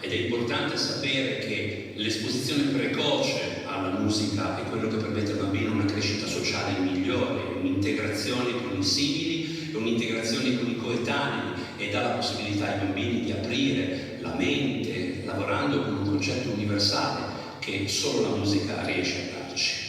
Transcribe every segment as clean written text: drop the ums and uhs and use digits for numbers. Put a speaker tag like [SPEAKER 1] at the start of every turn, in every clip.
[SPEAKER 1] Ed è importante sapere che l'esposizione precoce alla musica è quello che permette al bambino una crescita sociale migliore, un'integrazione con i simili, un'integrazione con i coetanei, e dà la possibilità ai bambini di aprire la mente lavorando con un concetto universale che solo la musica riesce a darci.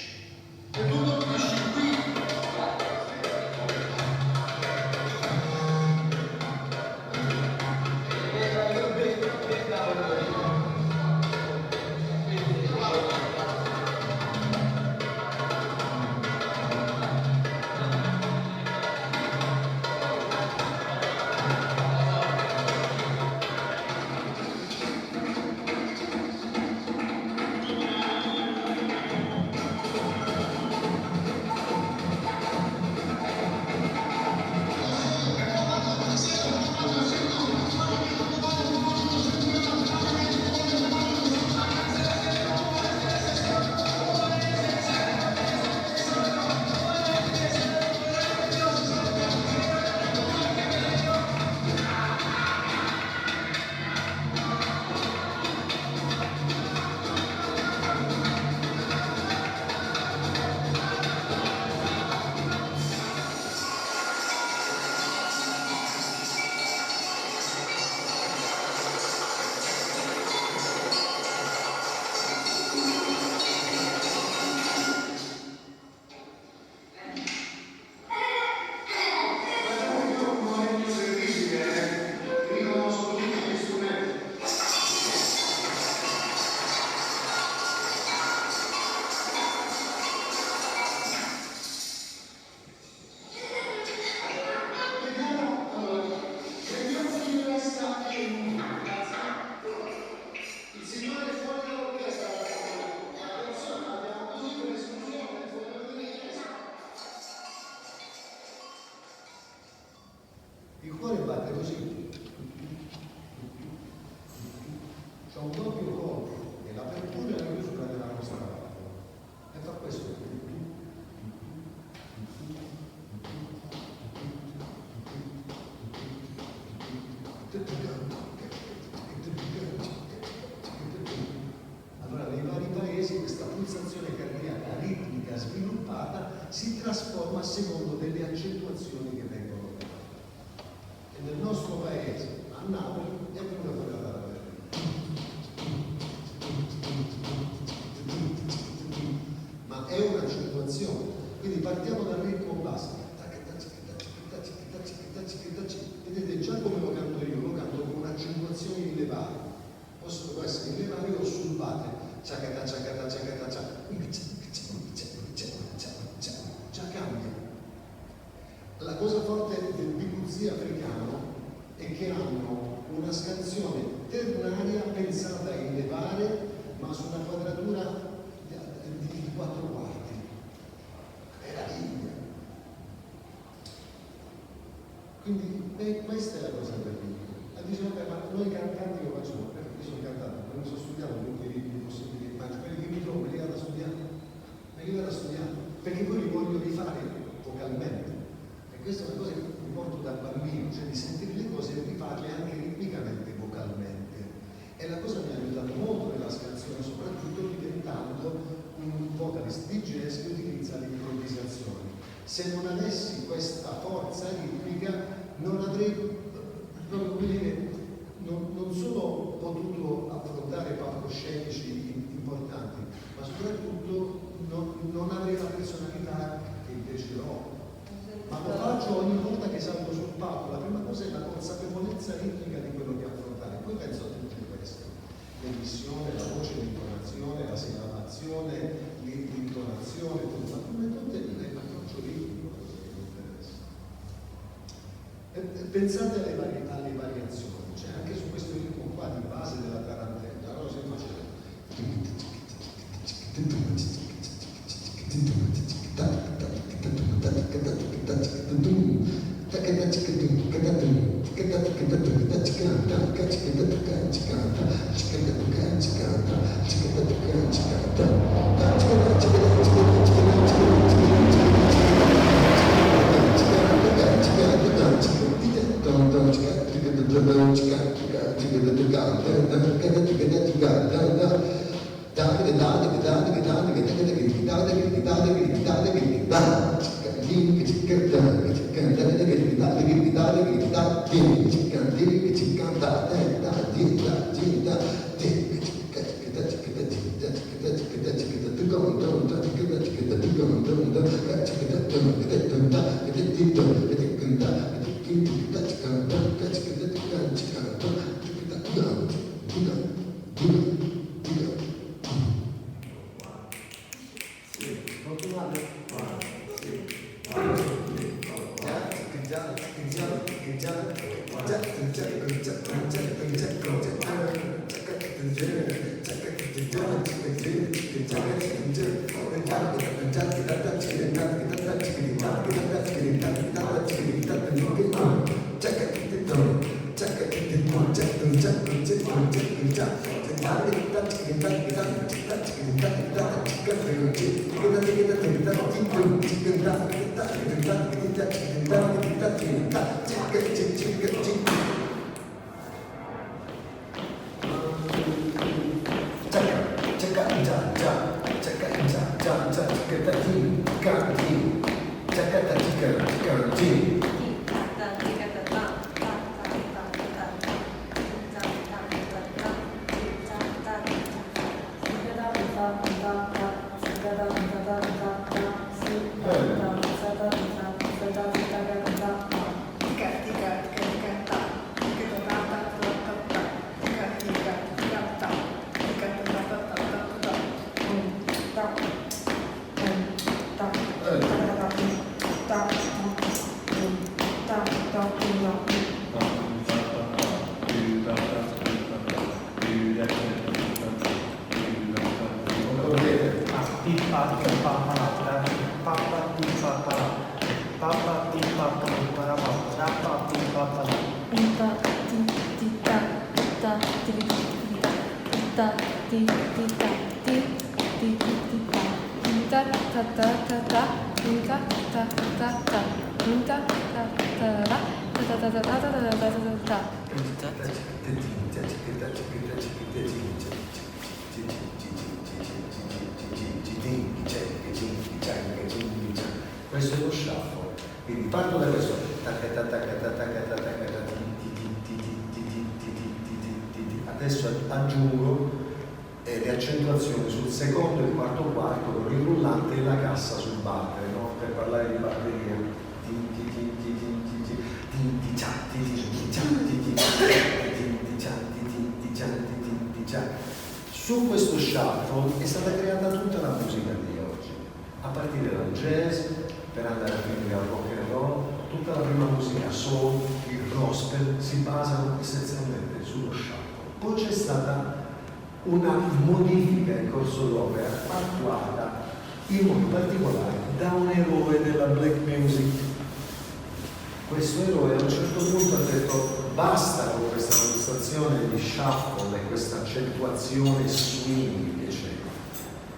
[SPEAKER 2] Il cuore batte così, c'è un doppio colpo, e l'apertura e la chiusura della nostra valvola, e fa questo. Allora nei vari paesi questa pulsazione cardiaca ritmica sviluppata si trasforma a secondo delle accentuazioni che vengono fatte. E nel nostro paese, a Napoli, è venuta fuori la parola. Ma è un'accentuazione, quindi partiamo dal ritmo basso. Vedete già come lo canto io, lo canto con un'accentuazione in levare. Possono essere in levare o sul bate. Già cambia. La cosa forte del biguzzi africano è che hanno una scansione ternaria pensata in levare, ma su una quadratura di 4 quarti. Meraviglia! Quindi questa è la cosa terribile. La dice, vabbè, ma noi cantanti lo facciamo, perché io sono cantante, non mi sono studiato tutti i ritmi possibili, ma quelli che mi trovo me li vado a studiare, perché poi li voglio rifare vocalmente. E questa è una cosa che mi porto da bambino, cioè di sentire le cose e rifarle anche ritmicamente, vocalmente. E la cosa mi ha aiutato molto nella scansione, soprattutto diventando un vocalist di jazz che utilizza l'improvvisazione. Se non avessi questa forza ritmica non avrei proprio, come dire, non solo potuto affrontare palcoscenici importanti, ma soprattutto non avrei la personalità che invece ho. Ma lo faccio ogni volta che salgo sul palco. La prima cosa è la consapevolezza ritmica di quello che affrontare, poi penso a tutte queste: l'emissione, la voce, l'intonazione, la segnalazione, l'intonazione, ma come tutte l'approccio ritmico che mi interessa. Pensate alle variazioni, cioè anche su questo ritmo qua di base della tarantella, allora se faccio
[SPEAKER 3] Papa
[SPEAKER 2] Questo è lo shuffle, quindi parto da questo, adesso aggiungo le accentuazioni sul secondo e il quarto quarto con il rullante e la cassa sul battere, no? Per parlare di batteria. Su questo shuffle è stata creata tutta la musica di oggi, a partire dal jazz, per andare a finire al rock and roll, tutta la prima musica soul, il gospel si basano essenzialmente sullo shuffle. Poi c'è stata una modifica in corso d'opera attuata in modo particolare da un eroe della black music. Questo eroe a un certo punto ha detto basta con questa prestazione di shuffle e questa accentuazione swing che c'è.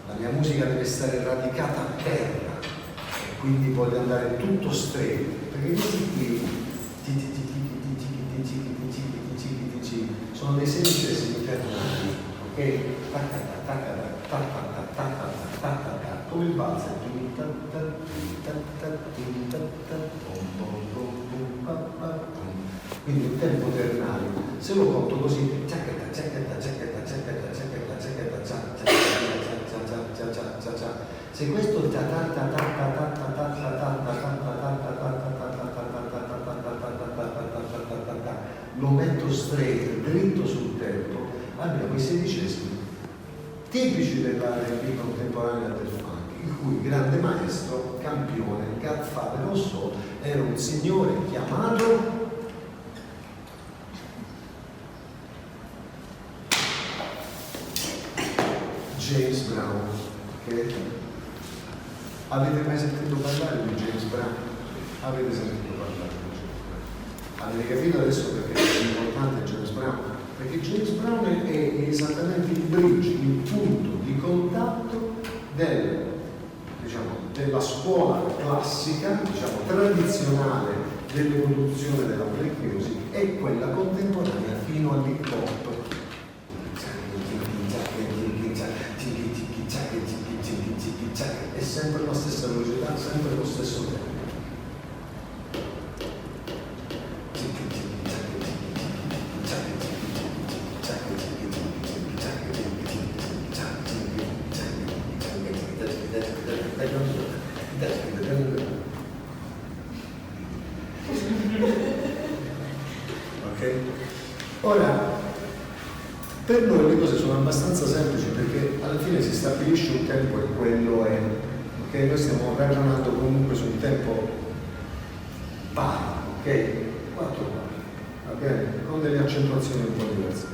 [SPEAKER 2] La mia musica deve stare radicata a terra e quindi voglio andare tutto straight, perché questi qui sono dei semplici intervali, ok? Come il valzer. Quindi il tempo ternale, se lo conto così, se questo lo metto straight, dritto sul tempo, abbiamo i sedicesimi tipici dell'R&B contemporanea del funk, il cui grande maestro, campione, godfather of soul, era un signore chiamato James Brown. Che avete mai sentito parlare di James Brown? Avete sentito parlare di James Brown? Avete capito adesso perché è importante James Brown? Perché James Brown è esattamente il bridge, il punto di contatto della scuola classica, tradizionale dell'evoluzione della black music e quella contemporanea fino all'hip hop. È sempre la stessa velocità, sempre lo stesso tempo. Ok? Ora, per noi le cose sono abbastanza semplici perché alla fine si stabilisce un tempo e quello è, ok? Noi stiamo ragionando comunque su un tempo pari, ok? 4 va bene? Con delle accentuazioni un po' diverse.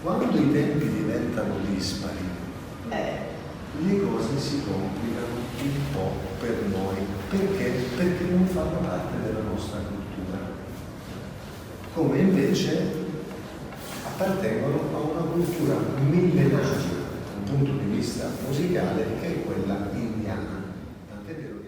[SPEAKER 2] Quando i tempi diventano dispari, le cose si complicano un po' per noi. Perché? Perché non fanno parte della nostra cultura. Come invece appartengono a una cultura millenaria dal punto di vista musicale che è quella indiana. Tant'è vero che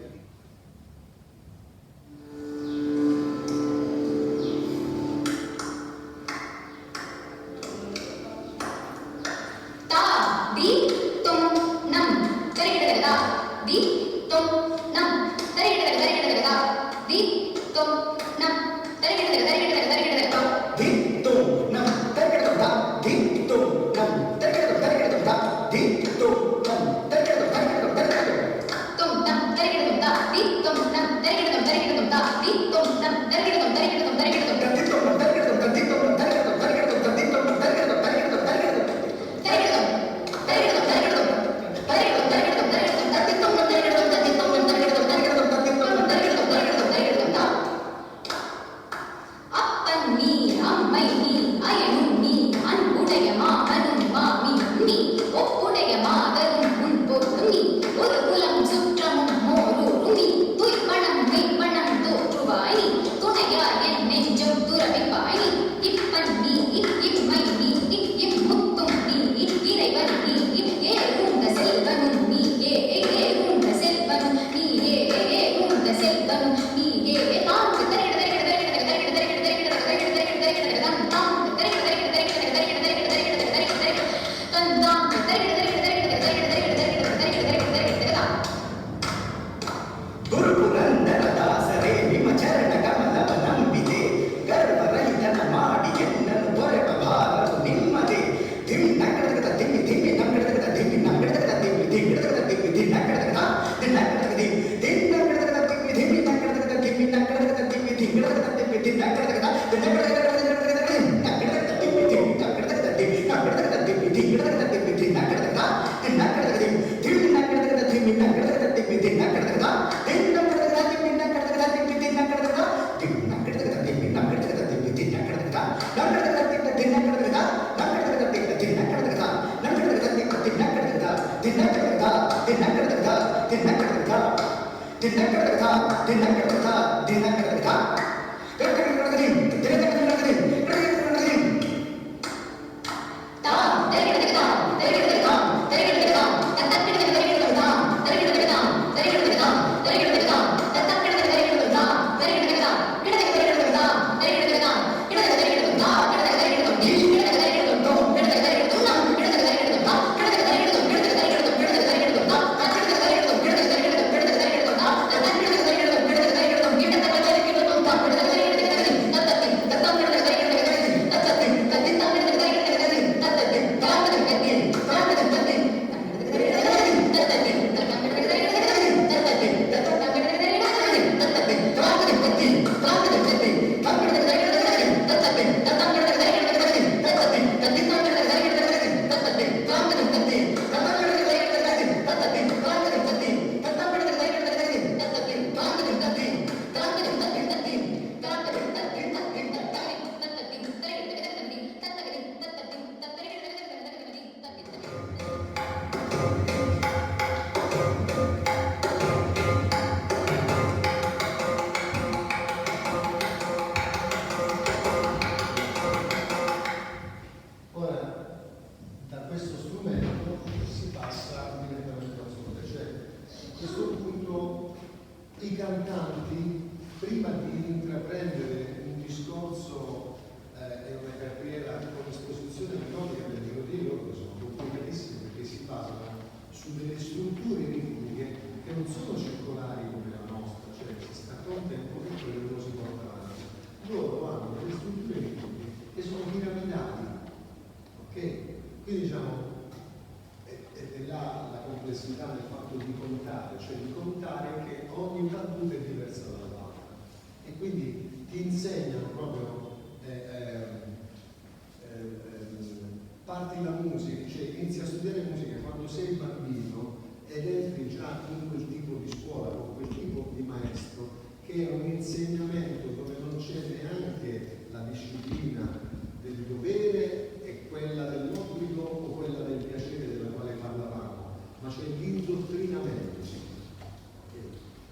[SPEAKER 2] parti la musica, cioè inizi a studiare musica quando sei bambino ed entri già in quel tipo di scuola, con quel tipo di maestro, che è un insegnamento dove non c'è neanche la disciplina del dovere e quella dell'obbligo o quella del piacere della quale parlavamo, ma c'è l'indottrinamento,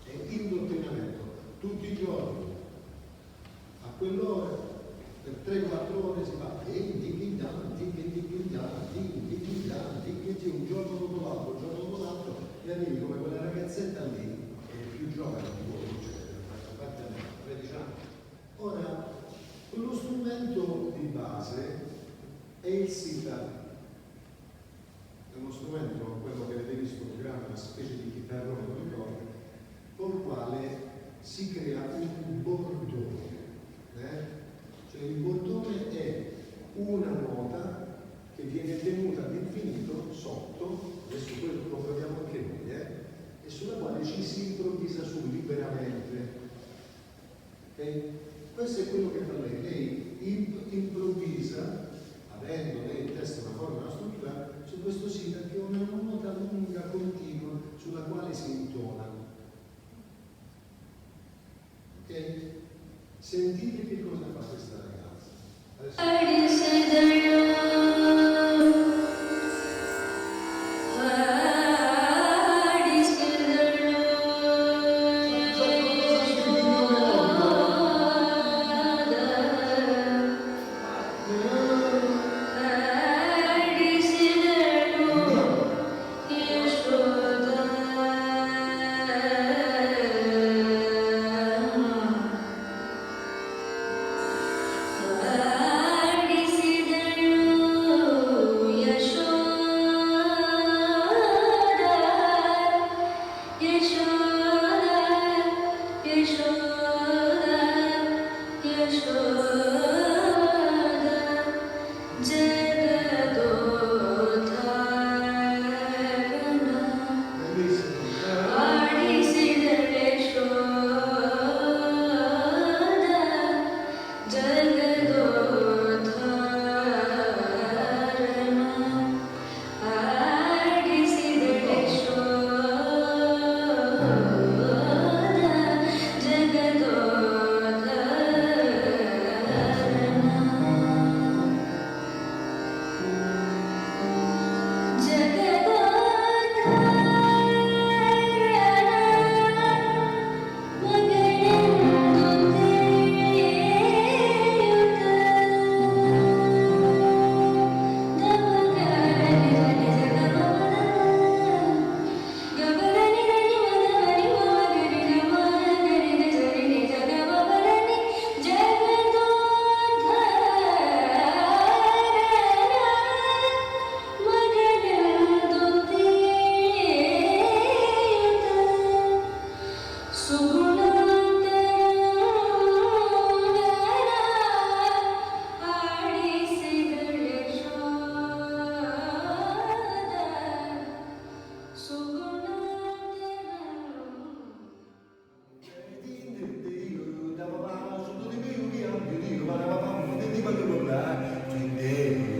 [SPEAKER 2] è indottrinamento tutti i giorni, a quell'ora, per 3-4 ore si fa un giorno dopo l'altro, e arrivi come quella ragazzetta lì, che è più giovane di voi, cioè, a 13 anni. Ora, quello strumento di base è il sitar. È uno strumento, quello che avete visto, una specie di chitarrone con le corde, col quale si crea un bordone. Cioè il bordone è una nota che viene tenuta all'infinito sotto, adesso quello lo proviamo anche noi, e sulla quale ci si improvvisa su liberamente. Questo è quello che fa lei. Lei improvvisa, avendo lei in testa una forma, una struttura, su questo sitar che è una nota lunga, continua, sulla quale si intona. Ok? Sentite che cosa fa questa ragazza. Adesso...
[SPEAKER 3] Desiderio
[SPEAKER 2] Dio, ma la mamma, di quello là, Dio.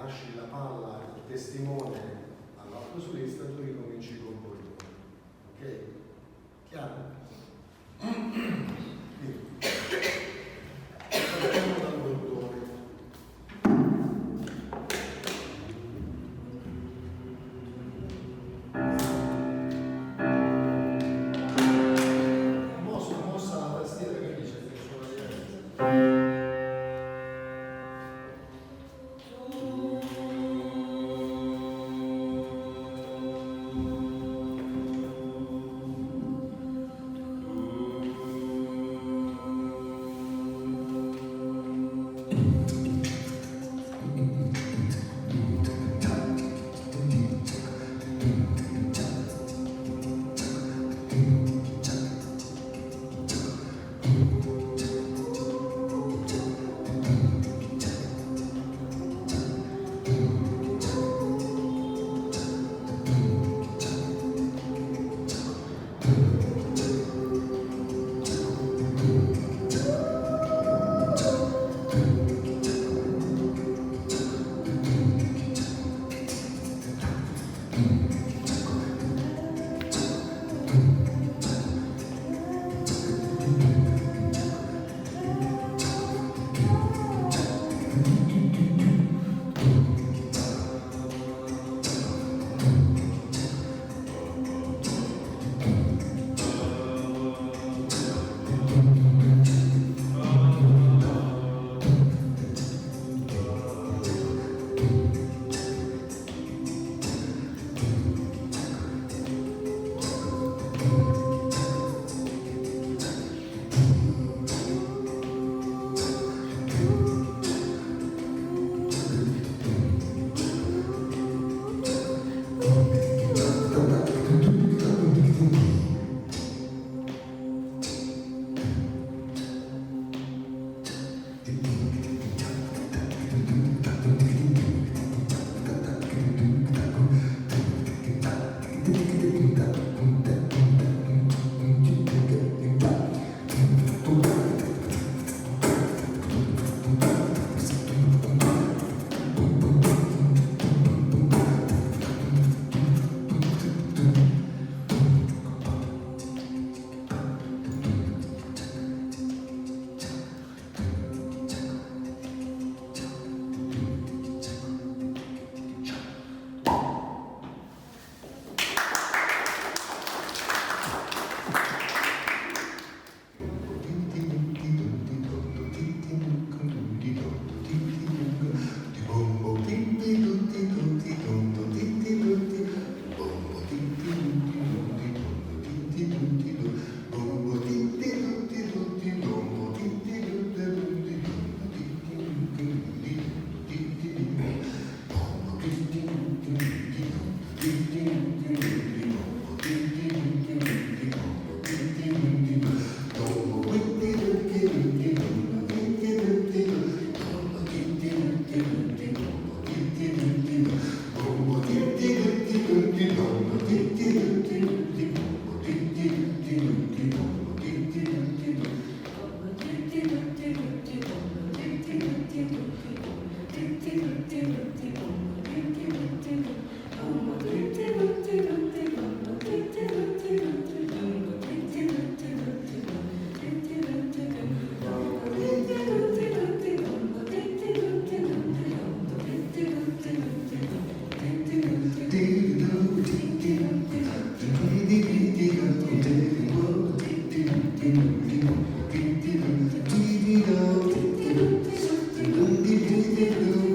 [SPEAKER 3] lasci la palla, il testimone all'altro solista, tu ricominci col bordone. Ok? Chiaro? Partiamo dal bordone.
[SPEAKER 2] Ding, ding, ding,